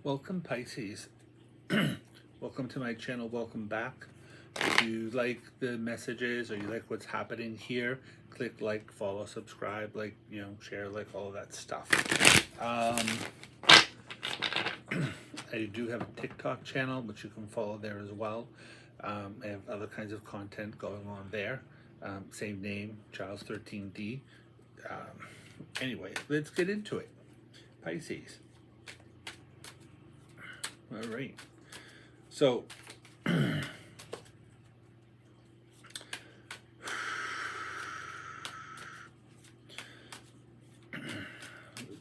Welcome, Pisces. Welcome to my channel. Welcome back. If you like the messages or you like what's happening here, click like, follow, subscribe, share, all of that stuff. I do have a TikTok channel, which you can follow there as well. I have other kinds of content going on there. Same name, Charles13D. Anyway, let's get into it. Pisces. All right. So, let's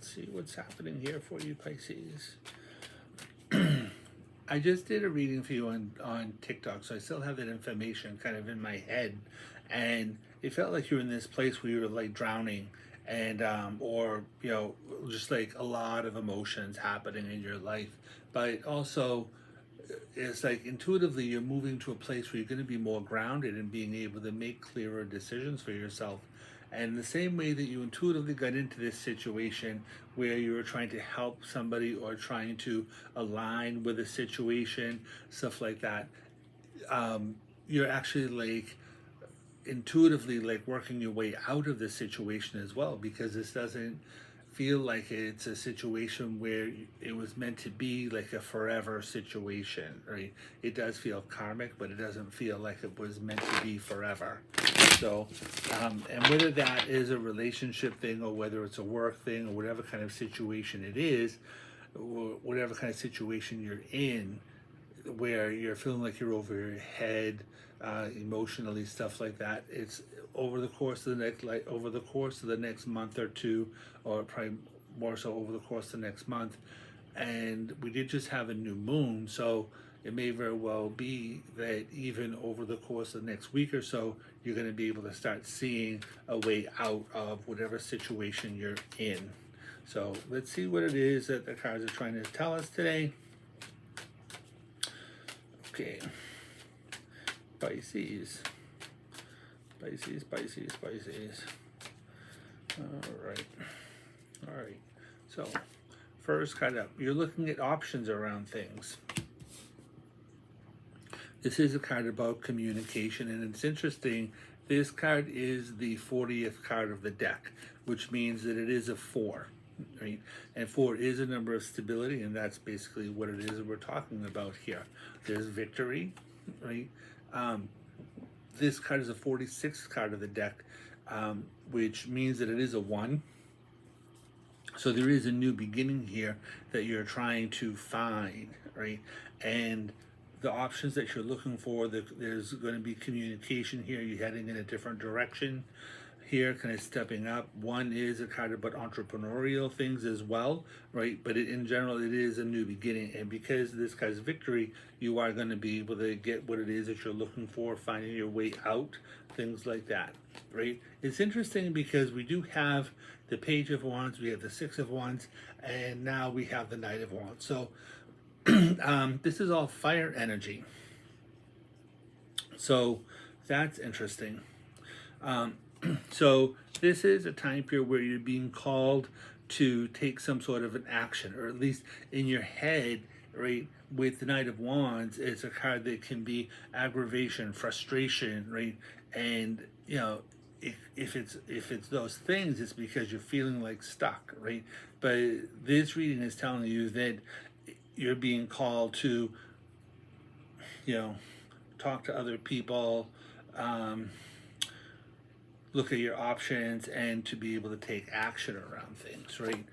see what's happening here for you, Pisces. I just did a reading for you on TikTok, so I still have that information kind of in my head. And it felt like you were in this place where you were like drowning and, or, just like a lot of emotions happening in your life. But also, it's like intuitively you're moving to a place where you're going to be more grounded and being able to make clearer decisions for yourself. And the same way that you intuitively got into this situation where you were trying to help somebody or trying to align with a situation, stuff like that, you're actually like intuitively like working your way out of this situation as well, because this doesn't feel like it's a situation where it was meant to be like a forever situation, right? It does feel karmic, but it doesn't feel like it was meant to be forever. So, and whether that is a relationship thing or whether it's a work thing or whatever kind of situation it is, or whatever kind of situation you're in, where you're feeling like you're over your head, emotionally, stuff like that. It's over the course of the next month or two, or probably more so over the course of the next month. And we did just have a new moon, so it may very well be that even over the course of the next week or so, you're going to be able to start seeing a way out of whatever situation you're in. So let's see what it is that the cards are trying to tell us today. Okay, Pisces. All right. So, first card up, you're looking at options around things. This is a card about communication, and it's interesting. This card is the 40th card of the deck, which means that it is a 4. Right? And 4 is a number of stability, and that's basically what it is that we're talking about here. There's victory, right? This card is a 46th card of the deck, which means that it is a 1. So there is a new beginning here that you're trying to find, right? And the options that you're looking for, there's going to be communication here. You're heading in a different direction here, kind of stepping up. 1 is a card about entrepreneurial things as well, right? But in general, it is a new beginning. And because this guy's victory, you are going to be able to get what it is that you're looking for, finding your way out, things like that, right? It's interesting because we do have the Page of Wands, we have the Six of Wands, and now we have the Knight of Wands. So this is all fire energy. So that's interesting. So this is a time period where you're being called to take some sort of an action, or at least in your head, right? With the Knight of Wands, it's a card that can be aggravation, frustration, right? And if it's those things, it's because you're feeling like stuck, right? But this reading is telling you that you're being called to, talk to other people, look at your options, and to be able to take action around things, right?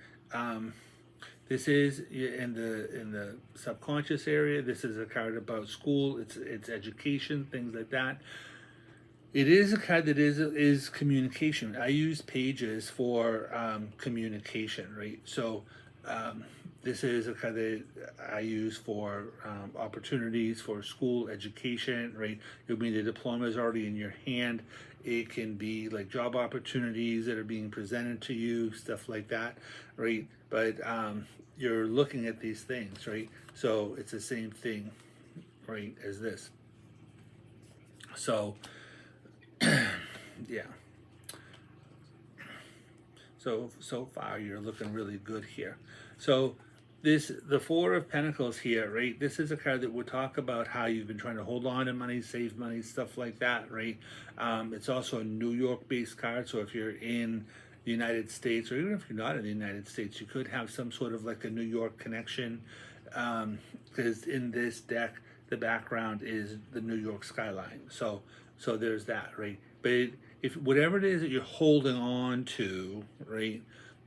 This is in the subconscious area. This is a card about school. It's education, things like that. It is a card that is communication. I use pages for communication, right? So this is a card that I use for opportunities for school education, right? It'll be the diploma is already in your hand. It can be like job opportunities that are being presented to you, stuff like that, right? But you're looking at these things, right? So it's the same thing, right, as this. So, yeah. So far you're looking really good here. So the Four of Pentacles here, right? This is a card that would talk about how you've been trying to hold on to money, save money, stuff like that, right? It's also a New York-based card, so if you're in the United States, or even if you're not in the United States, you could have some sort of like a New York connection, because in this deck, the background is the New York skyline. So there's that, right? But if whatever it is that you're holding on to, right?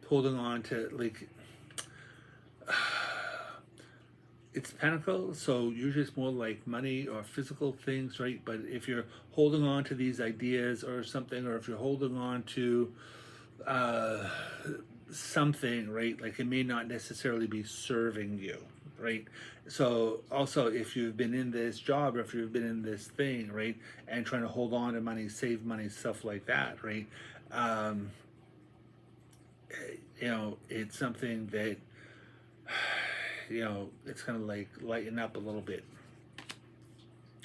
Holding on to, like, it's pentacles, so usually it's more like money or physical things, right? But if you're holding on to these ideas or something, or if you're holding on to something, right? Like, it may not necessarily be serving you, right? So also, if you've been in this job, or if you've been in this thing, right, and trying to hold on to money, save money, stuff like that, right? Um, it's something that, it's gonna like lighten up a little bit,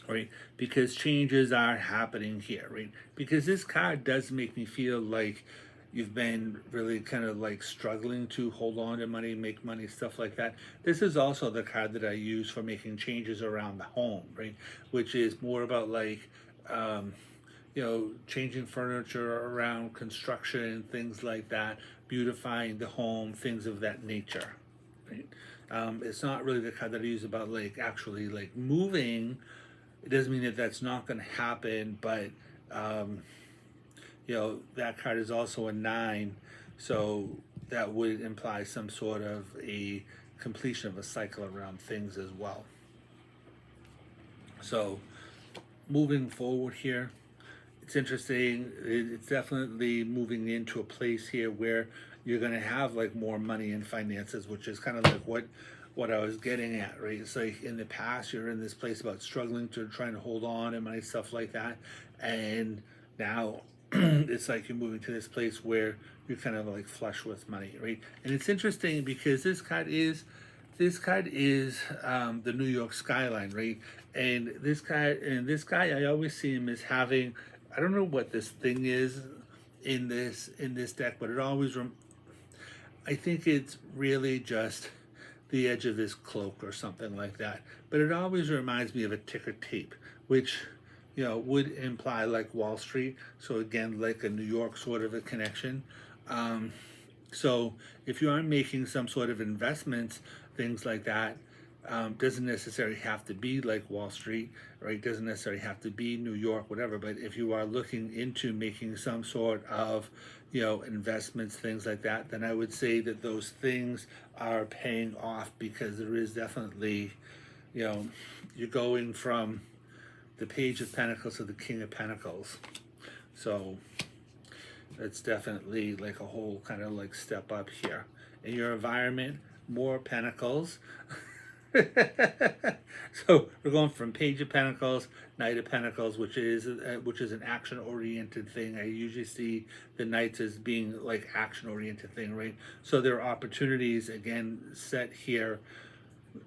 right? Because changes are happening here, right? Because this card does make me feel like you've been really kind of like struggling to hold on to money, make money, stuff like that. This is also the card that I use for making changes around the home, right? Which is more about like, changing furniture around, construction, things like that, beautifying the home, things of that nature, right? It's not really the card that I use about like actually like moving. It doesn't mean that that's not going to happen, but that card is also a 9, so that would imply some sort of a completion of a cycle around things as well. So moving forward here, it's interesting. It's definitely moving into a place here where you're going to have like more money and finances, which is kind of like what I was getting at, right? It's like in the past, you're in this place about struggling to trying to hold on and money, stuff like that, and now it's like you're moving to this place where you're kind of like flush with money, right? And it's interesting because this card is the New York skyline, right? And this guy, I always see him as having, I don't know what this thing is in this deck, but it always I think it's really just the edge of his cloak or something like that. But it always reminds me of a ticker tape, which would imply like Wall Street. So again, like a New York sort of a connection. So if you are making some sort of investments, things like that, doesn't necessarily have to be like Wall Street, right? Doesn't necessarily have to be New York, whatever. But if you are looking into making some sort of, investments, things like that, then I would say that those things are paying off, because there is definitely, you're going from the Page of Pentacles to the King of Pentacles. So it's definitely like a whole kind of like step up here. In your environment, more Pentacles. So we're going from Page of Pentacles, Knight of Pentacles, which is an action-oriented thing. I usually see the Knights as being like action-oriented thing, right? So there are opportunities again set here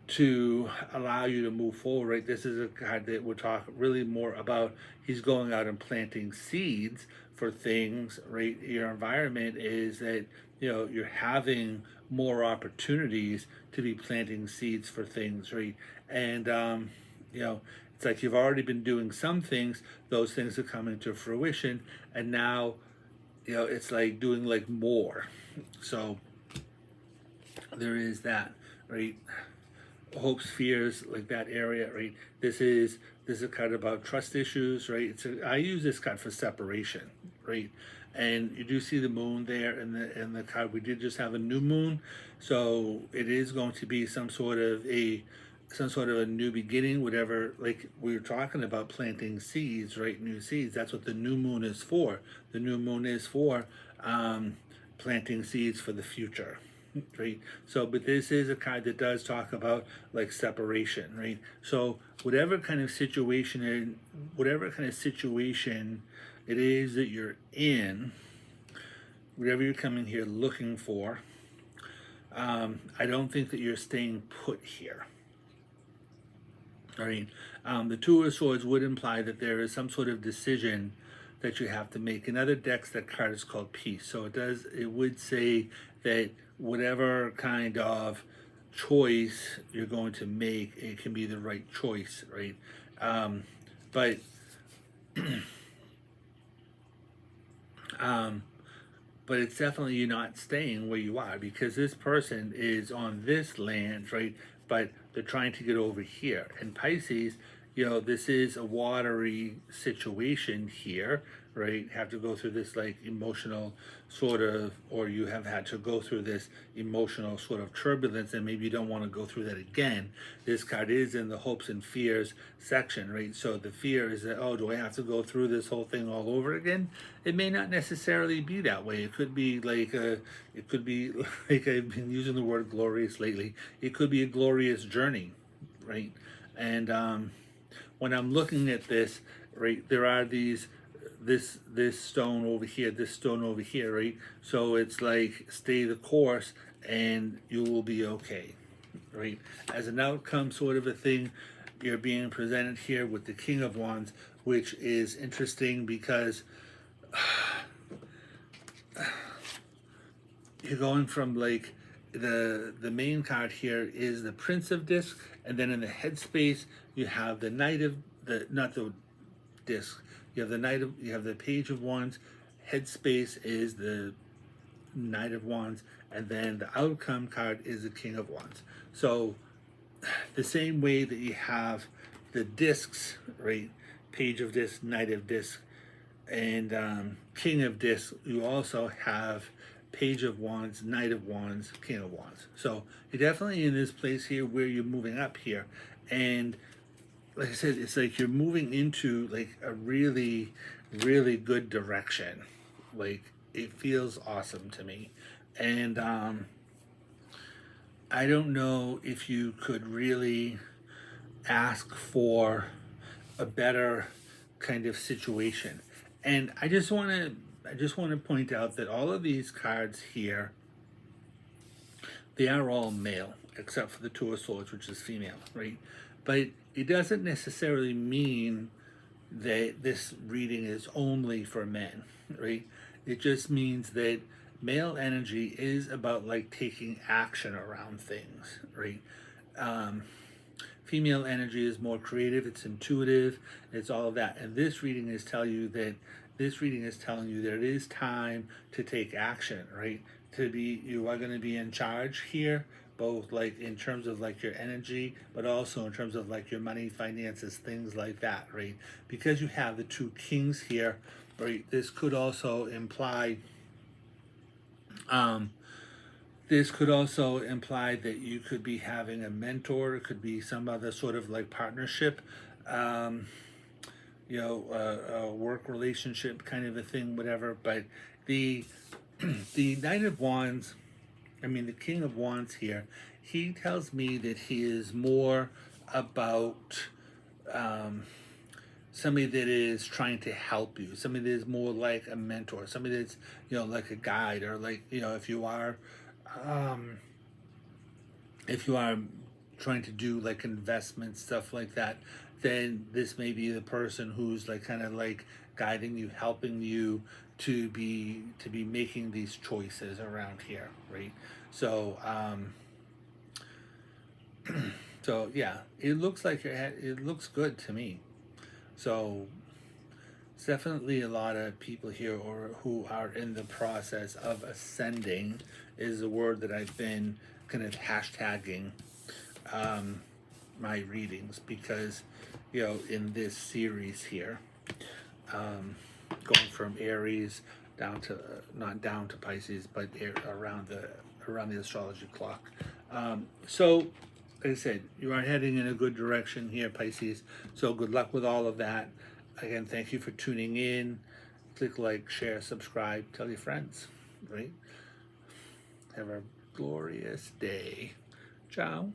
to allow you to move forward, right? This is a card that would talk really more about he's going out and planting seeds for things, right? Your environment is that, you're having more opportunities to be planting seeds for things, right? And, it's like you've already been doing some things, those things are coming to fruition, and now, it's like doing like more. So there is that, right? Hopes, fears, like that area, right? This is a card about trust issues, right? I use this card for separation, right? And you do see the moon there in the card. We did just have a new moon, so it is going to be some sort of a new beginning, whatever. Like we were talking about planting seeds, right? New seeds. That's what the new moon is for. The new moon is for planting seeds for the future, right? So, but this is a card that does talk about like separation, right? So whatever kind of situation it is that you're in, whatever you're coming here looking for, I don't think that you're staying put here. All right. The Two of Swords would imply that there is some sort of decision that you have to make. In other decks, that card is called Peace. So it would say that whatever kind of choice you're going to make, it can be the right choice, right? But um, but it's definitely you're not staying where you are, because this person is on this land, right? But they're trying to get over here. And Pisces, this is a watery situation here, right? Have to go through this like emotional sort of, or you have had to go through this emotional sort of turbulence, and maybe you don't want to go through that again. This card is in the hopes and fears section, right? So the fear is that, oh, do I have to go through this whole thing all over again? It may not necessarily be that way. It could be like it could be like, I've been using the word glorious lately. It could be a glorious journey, right? And when I'm looking at this, right, there are this stone over here, this stone over here, right? So it's like, stay the course and you will be okay, right? As an outcome sort of a thing, you're being presented here with the King of Wands, which is interesting because you're going from like the main card here is the Prince of Discs, and then in the headspace you have the Knight of the, not the disc, you have the you have the Page of Wands. Headspace is the Knight of Wands, and then the outcome card is the King of Wands. So the same way that you have the discs, right? Page of Discs, Knight of Discs, and King of Discs, you also have Page of Wands, Knight of Wands, King of Wands. So you're definitely in this place here where you're moving up here. And like I said, it's like you're moving into like a really, really good direction. Like, it feels awesome to me. And I don't know if you could really ask for a better kind of situation. And I just want to point out that all of these cards here, they are all male, except for the Two of Swords, which is female, right? But it doesn't necessarily mean that this reading is only for men, right? It just means that male energy is about like taking action around things, right? Female energy is more creative, it's intuitive, it's all of that. And this reading is telling you that it is time to take action, right? You are going to be in charge here, both like in terms of like your energy, but also in terms of like your money, finances, things like that, right? Because you have the two kings here, right? This could also imply that you could be having a mentor. It could be some other sort of like partnership, a work relationship kind of a thing, whatever. But the the Knight of Wands, the King of Wands here, he tells me that he is more about somebody that is trying to help you, somebody that is more like a mentor, somebody that's, like a guide, or like, if you are trying to do like investment stuff like that, then this may be the person who's like kind of like guiding you, helping you to be making these choices around here, right? So so yeah, it looks like it looks good to me. So it's definitely a lot of people here or who are in the process of ascending is a word that I've been kind of hashtagging my readings, because in this series here, going from Aries down to not down to Pisces, but around the astrology clock. So like I said, you are heading in a good direction here, Pisces. So good luck with all of that. Again, thank you for tuning in. Click like, share, subscribe, tell your friends, right? Have a glorious day. Ciao.